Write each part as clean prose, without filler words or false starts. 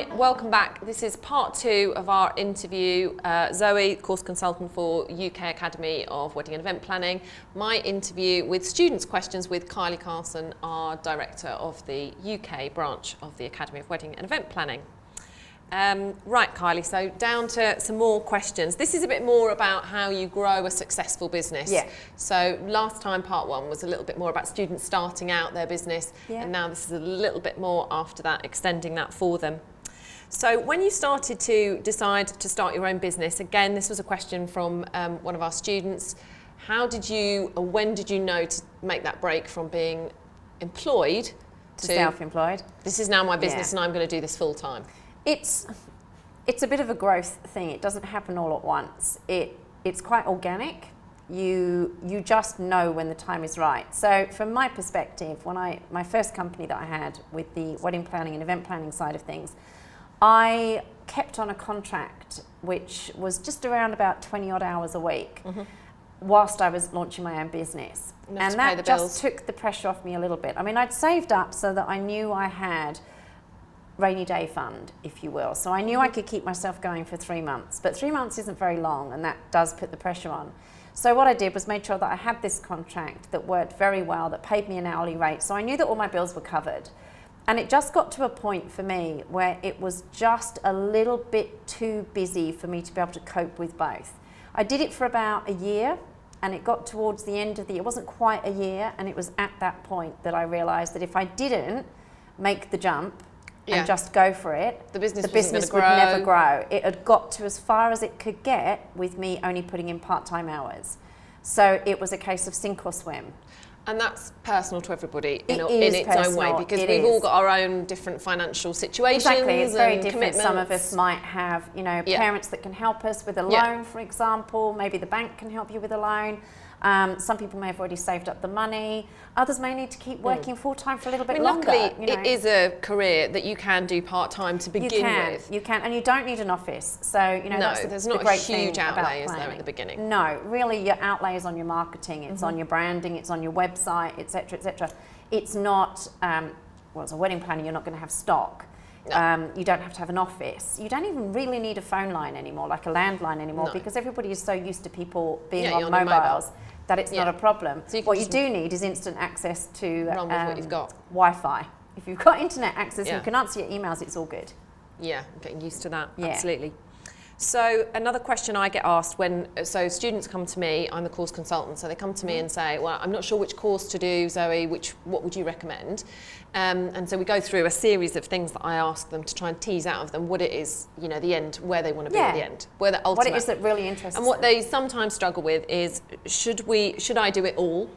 Hi, welcome back. This is part 2 of our interview. Zoe, course consultant for UK Academy of Wedding and Event Planning. My interview with students' questions with Kylie Carson, our director of the UK branch of the Academy of Wedding and Event Planning. Right, Kylie, so down to some more questions. This is a bit more about how you grow a successful business. Yeah. So last time, part 1 was a little bit more about students starting out their business, and now this is a little bit more after that, extending that for them. So when you started to decide to start your own business, again, this was a question from one of our students. When did you know to make that break from being employed to self-employed? This is now my business and I'm going to do this full time. It's a bit of a growth thing. It doesn't happen all at once. It's quite organic. You just know when the time is right. So from my perspective, my first company that I had with the wedding planning and event planning side of things, I kept on a contract which was just around about 20 odd hours a week whilst I was launching my own business. And that just took the pressure off me a little bit. I mean, I'd saved up so that I knew I had rainy day fund, if you will. So I knew I could keep myself going for 3 months, but 3 months isn't very long, and that does put the pressure on. So what I did was made sure that I had this contract that worked very well, that paid me an hourly rate, so I knew that all my bills were covered. And it just got to a point for me where it was just a little bit too busy for me to be able to cope with both. I did it for about a year, and it got towards the end of the year. It wasn't quite a year, and it was at that point that I realised that if I didn't make the jump and just go for it, the business would never grow. It had got to as far as it could get with me only putting in part-time hours. So it was a case of sink or swim. And that's personal to everybody in its own way, because we've all got our own different financial situations. Exactly, it's very different. Commitments. Some of us might have, parents that can help us with a loan, for example. Maybe the bank can help you with a loan. Some people may have already saved up the money. Others may need to keep working full-time for a little bit longer. Luckily, it is a career that you can do part-time to begin with. You can, and you don't need an office. So, that's there's the not great a huge thing outlay, about is there, at the beginning? No, really, your outlay is on your marketing, it's on your branding, it's on your website, etc., etc. It's not, as a wedding planner, you're not going to have stock. No. You don't have to have an office. You don't even really need a phone line anymore, like a landline anymore, because everybody is so used to people being on mobiles that it's not a problem. So what you do need is instant access to what you've got. Wi-Fi. If you've got internet access, you can answer your emails, it's all good. Yeah, I'm getting used to that, absolutely. So another question I get asked so students come to me, I'm the course consultant, so they come to me and say, well, I'm not sure which course to do, Zoe, what would you recommend? And so we go through a series of things that I ask them to try and tease out of them what it is, the end, where they want to be at the end, where the ultimate. What it is that really interests them. And what they sometimes struggle with is, should I do it all?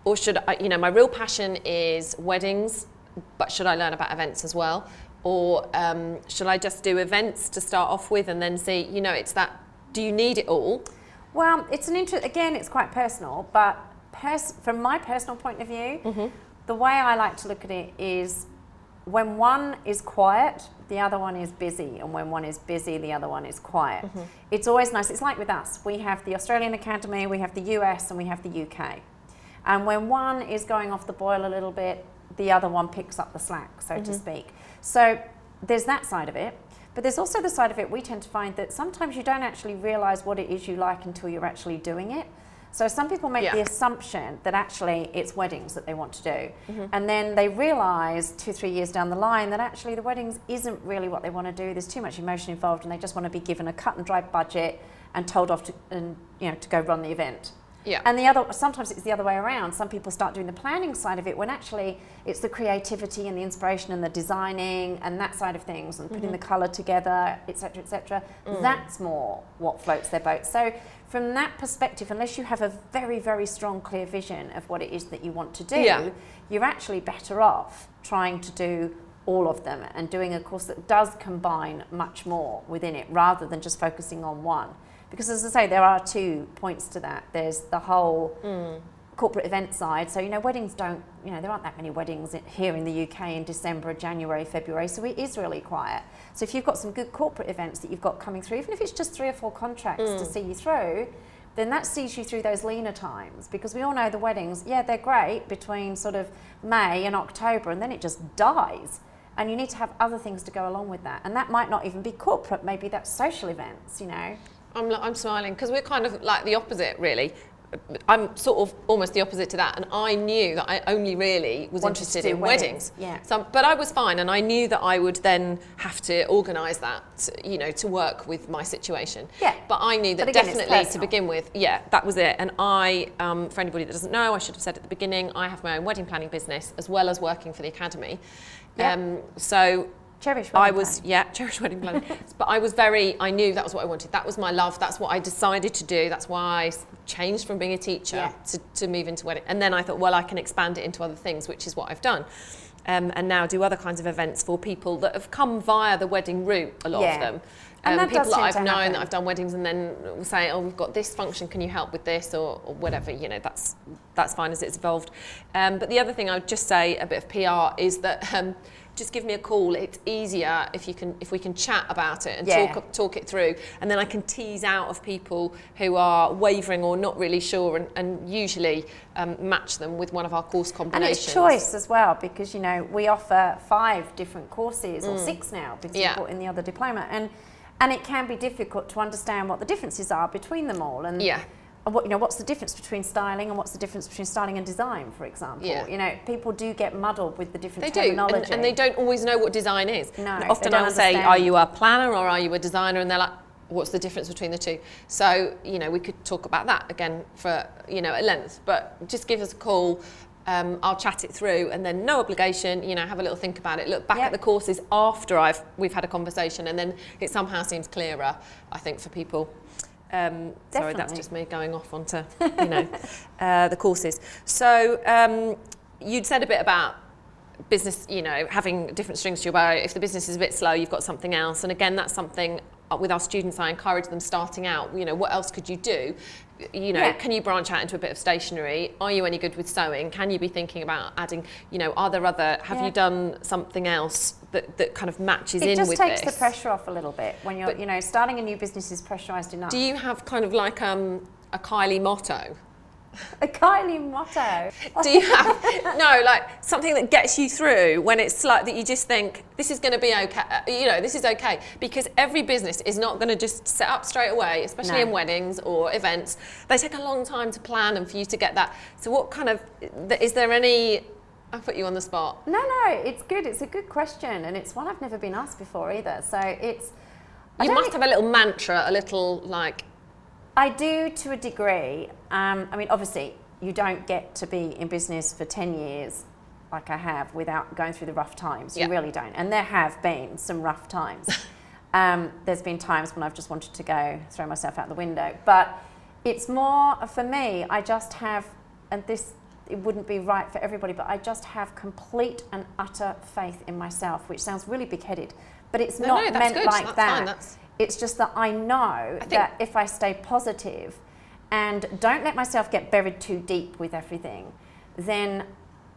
Or should I, my real passion is weddings, but should I learn about events as well? Or should I just do events to start off with and then see, it's that, do you need it all? Well, it's again, it's quite personal, but from my personal point of view, the way I like to look at it is when one is quiet, the other one is busy, and when one is busy, the other one is quiet. It's always nice. It's like with us. We have the Australian Academy, we have the US, and we have the UK. And when one is going off the boil a little bit, the other one picks up the slack, so to speak. So there's that side of it, but there's also the side of it we tend to find that sometimes you don't actually realise what it is you like until you're actually doing it. So some people make the assumption that actually it's weddings that they want to do, and then they realise 2-3 years down the line that actually the weddings isn't really what they want to do. There's too much emotion involved, and they just want to be given a cut and dry budget and told off to go run the event. Yeah. And sometimes it's the other way around. Some people start doing the planning side of it when actually it's the creativity and the inspiration and the designing and that side of things and putting the colour together, etc., etc. That's more what floats their boat. So from that perspective, unless you have a very, very strong, clear vision of what it is that you want to do, you're actually better off trying to do all of them and doing a course that does combine much more within it rather than just focusing on one. Because as I say, there are 2 points to that. There's the whole corporate event side. So, weddings don't, there aren't that many weddings here in the UK in December, January, February. So it is really quiet. So if you've got some good corporate events that you've got coming through, even if it's just 3 or 4 contracts to see you through, then that sees you through those leaner times. Because we all know the weddings, they're great between sort of May and October, and then it just dies. And you need to have other things to go along with that. And that might not even be corporate, maybe that's social events, you know. I'm smiling because we're kind of like the opposite, really. I'm sort of almost the opposite to that, and I knew that I only really was interested in weddings. Yeah. So, but I was fine, and I knew that I would then have to organise that, you know, to work with my situation. Yeah. But I knew that again, definitely to begin with, yeah, that was it. And I, for anybody that doesn't know, I should have said at the beginning, I have my own wedding planning business as well as working for the Academy. Yeah. So. Cherish wedding planning. Cherish wedding planning. But I knew that was what I wanted. That was my love. That's what I decided to do. That's why I changed from being a teacher to move into wedding. And then I thought, well, I can expand it into other things, which is what I've done. And now do other kinds of events for people that have come via the wedding route, a lot of them. And people that I've known happen. that I've done weddings and then will say, oh, we've got this function, can you help with this or whatever, you know, that's fine as it's evolved. But the other thing I would just say, a bit of PR, is that just give me a call. It's easier if we can chat about it and talk it through, and then I can tease out of people who are wavering or not really sure, and usually match them with one of our course combinations. And it's choice as well, because you know we offer 5 different courses or 6 now because we put in the other diploma, and it can be difficult to understand what the differences are between them all, and what, you know, what's the difference between styling and what's the difference between styling and design, for example. You know, people do get muddled with the different terminology. And they don't always know what design is. No, and often I'll say, are you a planner or are you a designer? And they're like, what's the difference between the two? So, you know, we could talk about that again for, you know, at length, but just give us a call. I'll chat it through, and then no obligation, you know, have a little think about it, look back at the courses after we've had a conversation, and then it somehow seems clearer, I think, for people. Sorry, that's just me going off onto, you know, the courses. So you'd said a bit about business, you know, having different strings to your bow. If the business is a bit slow, you've got something else. And again, that's something with our students, I encourage them starting out, you know, what else could you do? You know, can you branch out into a bit of stationery? Are you any good with sewing? Can you be thinking about adding, you know, have you done something else that kind of matches in with this? It just takes the pressure off a little bit when you're, you know, starting a new business is pressurised enough. Do you have kind of like a Kylie motto? A Kylie motto? Do you have, no, like something that gets you through when it's like that you just think, this is going to be okay, you know, this is okay, because every business is not going to just set up straight away, especially in weddings or events. They take a long time to plan and for you to get that. So what kind of, is there any, I put you on the spot. No, it's good. It's a good question, and it's one I've never been asked before either. So it's... You must have a little mantra, a little like... I do to a degree. I mean, obviously, you don't get to be in business for 10 years like I have without going through the rough times. You really don't. And there have been some rough times. There's been times when I've just wanted to go throw myself out the window. But it's more, for me, I just have, and this, it wouldn't be right for everybody, but I just have complete and utter faith in myself, which sounds really big-headed. But it's not meant like that. It's just that I know that if I stay positive and don't let myself get buried too deep with everything, then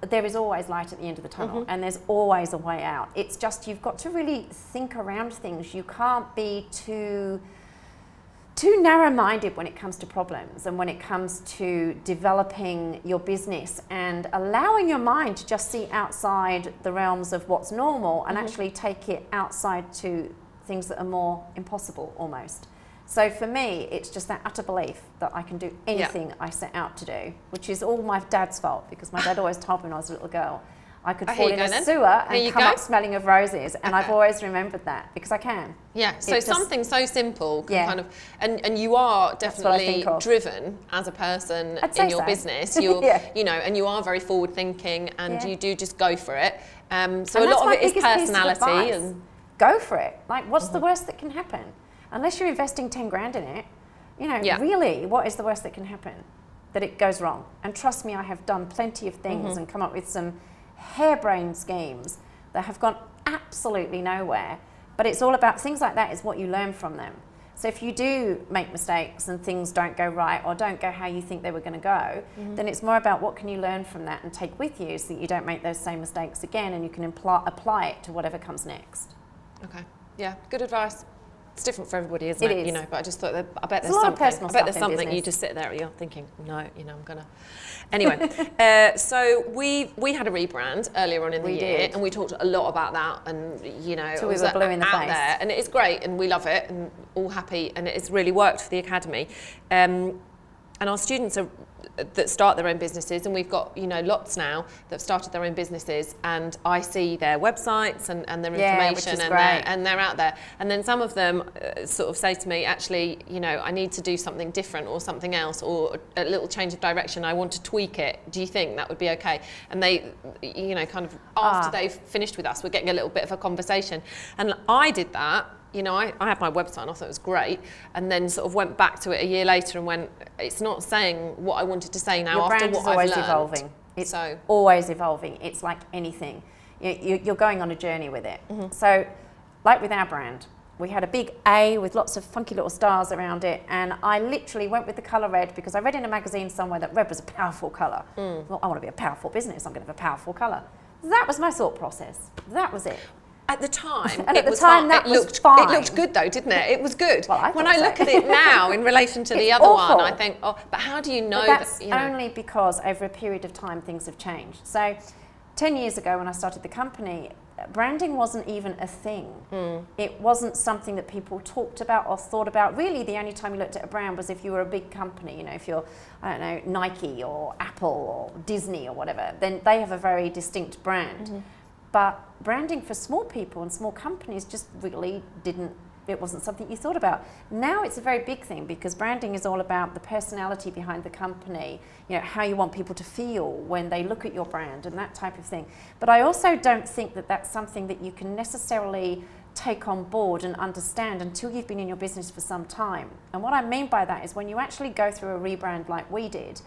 there is always light at the end of the tunnel, and there's always a way out. It's just you've got to really think around things. You can't be too narrow-minded when it comes to problems and when it comes to developing your business and allowing your mind to just see outside the realms of what's normal and actually take it outside to things that are more impossible almost. So for me, it's just that utter belief that I can do anything I set out to do, which is all my dad's fault, because my dad always told me when I was a little girl I could fall in a sewer and come up smelling of roses, and I've always remembered that because I can. Yeah, so something so simple can kind of, and you are definitely driven as a person in your business. You're, you know, and you are very forward thinking, and you do just go for it. So a lot of it is personality and go for it. Like, what's the worst that can happen? Unless you're investing 10 grand in it, you know, really, what is the worst that can happen? That it goes wrong. And trust me, I have done plenty of things and come up with some harebrained schemes that have gone absolutely nowhere. But it's all about things like that is what you learn from them. So if you do make mistakes and things don't go right or don't go how you think they were going to go, then it's more about what can you learn from that and take with you so that you don't make those same mistakes again, and you can apply it to whatever comes next. Okay, yeah, good advice. It's different for everybody, isn't it? It is. You know, but I just thought that I bet there's a lot something. of personal I bet stuff there's in something business. you just sit there, you're thinking, no, you know, I'm gonna. Anyway, so we had a rebrand earlier on in the year, and we talked a lot about that, and you know, So it we was were blue in the out face. there, and it's great, and we love it, and all happy, and it's really worked for the academy. And our students that start their own businesses, and we've got, you know, lots now that have started their own businesses, and I see their websites and their information, and they're out there. And then some of them sort of say to me, actually, you know, I need to do something different or something else, or a little change of direction. I want to tweak it. Do you think that would be okay? And they, you know, kind of after they've finished with us, we're getting a little bit of a conversation. And I did that. You know, I had my website and I thought it was great, and then sort of went back to it a year later and went, it's not saying what I wanted to say now. Your after brand what is always I've learned. evolving. It's always evolving. It's like anything. You're going on a journey with it. So, like with our brand, we had a big A with lots of funky little stars around it, and I literally went with the colour red because I read in a magazine somewhere that red was a powerful colour. Well, I want to be a powerful business, I'm going to have a powerful colour. That was my thought process. That was it. At the time, and at the time, that was fine. It looked good though, didn't it? It was good. Well, when I look at it now in relation to the other one, I think, oh, but how do you know that's that? You know? Only because over a period of time things have changed. So 10 years ago when I started the company, branding wasn't even a thing. It wasn't something that people talked about or thought about. Really, the only time you looked at a brand was if you were a big company. You know, if you're, I don't know, Nike or Apple or Disney or whatever, then they have a very distinct brand. But branding for small people and small companies just really it wasn't something you thought about. Now it's a very big thing because branding is all about the personality behind the company, you know, how you want people to feel when they look at your brand and that type of thing. But I also don't think that that's something that you can necessarily take on board and understand until you've been in your business for some time. And what I mean by that is when you actually go through a rebrand like we did,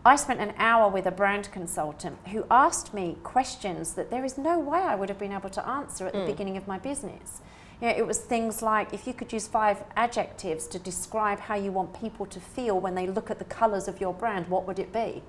I spent an hour with a brand consultant who asked me questions that there is no way I would have been able to answer at the beginning of my business. You know, it was things like, if you could use 5 adjectives to describe how you want people to feel when they look at the colours of your brand, what would it be?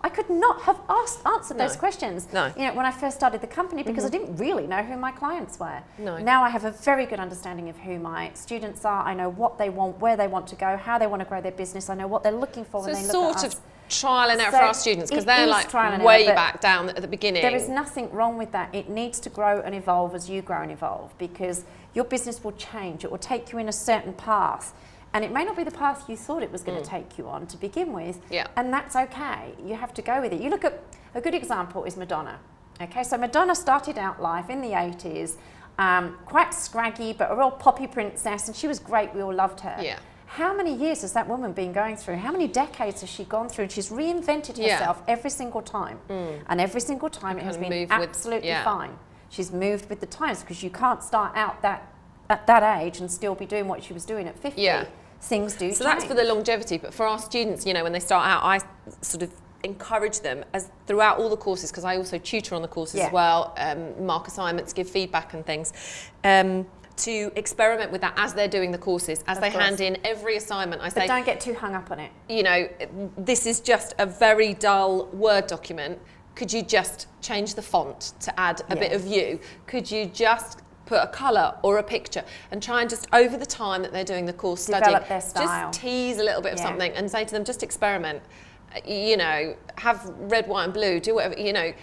I could not have answered those questions you know, when I first started the company because I didn't really know who my clients were. Now I have a very good understanding of who my students are. I know what they want, where they want to go, how they want to grow their business. I know what they're looking for when they look at us. Trial and error for our students because they're like way back down at the beginning. There is nothing wrong with that. It needs to grow and evolve as you grow and evolve because your business will change. It will take you in a certain path and it may not be the path you thought it was going to take you on to begin with, and that's okay. You have to go with it. You look at, a good example is Madonna. Okay, so Madonna started out life in the 80s, quite scraggy but a real poppy princess, and she was great. We all loved her. How many years has that woman been going through? How many decades has she gone through? And she's reinvented herself every single time. And every single time it has been absolutely fine. She's moved with the times because you can't start out at that age and still be doing what she was doing at 50. Things do change. So that's for the longevity, but for our students, you know, when they start out, I sort of encourage them as throughout all the courses, because I also tutor on the courses as well, mark assignments, give feedback and things. To experiment with that as they're doing the courses, as they hand in every assignment. I say, but don't get too hung up on it. You know, this is just a very dull Word document. Could you just change the font to add a bit of you? Could you just put a colour or a picture and try and just over the time that they're doing the course studying, develop their style. Just tease a little bit of something and say to them, just experiment. You know, have red, white and blue, do whatever, you know,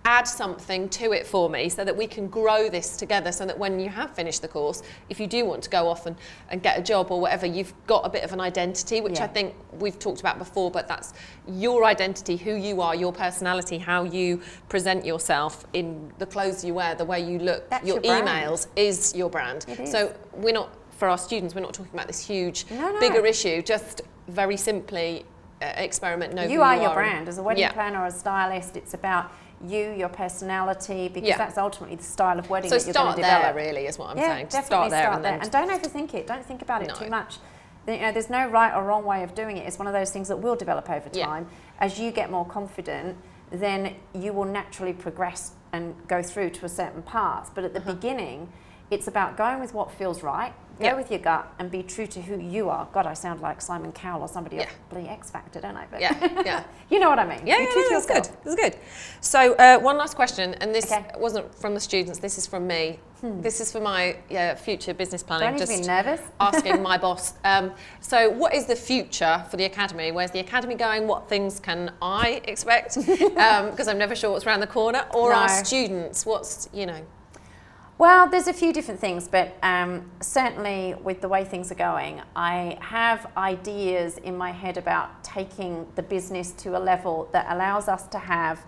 add something to it for me so that we can grow this together so that when you have finished the course, if you do want to go off and get a job or whatever, you've got a bit of an identity, which I think we've talked about before, but that's your identity, who you are, your personality, how you present yourself in the clothes you wear, the way you look, your emails is your brand. So we're not, for our students, we're not talking about this huge, bigger issue, just very simply experiment, know who you are. You are your brand. As a wedding planner or a stylist, it's about you, your personality, because that's ultimately the style of wedding that you're going to develop. So start there, really, is what I'm saying. Definitely start there. And don't overthink it. Don't think about it too much. You know, there's no right or wrong way of doing it. It's one of those things that will develop over time. As you get more confident, then you will naturally progress and go through to a certain path. But at the beginning, it's about going with what feels right, Go with your gut and be true to who you are. God, I sound like Simon Cowell or somebody Yeah. off Bloody X Factor, don't I? But Yeah. you know what I mean. Yeah, Be yeah, true to that's yourself. good. That's good. So one last question, and this Okay. wasn't from the students. This is from me. This is for my future business planning. Do I need to be nervous? Asking my boss. So what is the future for the academy? Where's the academy going? What things can I expect? Because I'm never sure what's around the corner. Or our No. students, what's, you know. Well, there's a few different things, but certainly with the way things are going, I have ideas in my head about taking the business to a level that allows us to have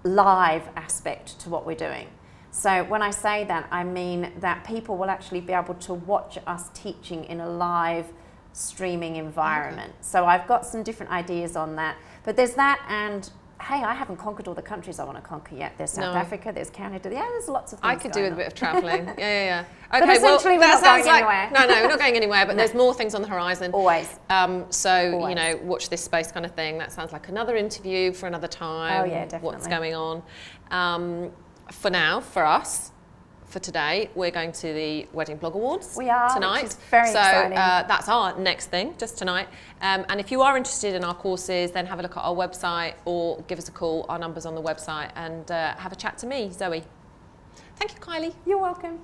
live aspect to what we're doing. So when I say that, I mean that people will actually be able to watch us teaching in a live streaming environment. Okay. So I've got some different ideas on that, but there's that, and hey, I haven't conquered all the countries I want to conquer yet. There's South Africa, there's Canada, there's lots of things I could do with a bit of travelling. Yeah. Okay, but essentially we're not going anywhere. No, we're not going anywhere, but there's more things on the horizon. Always. So, you know, watch this space kind of thing. That sounds like another interview for another time. Oh, yeah, definitely. What's going on. For now, for us, for today, we're going to the Wedding Blog Awards. We are, tonight. which is very exciting. So that's our next thing, just tonight. And if you are interested in our courses, then have a look at our website or give us a call. Our number's on the website, and have a chat to me, Zoe. Thank you, Kylie. You're welcome.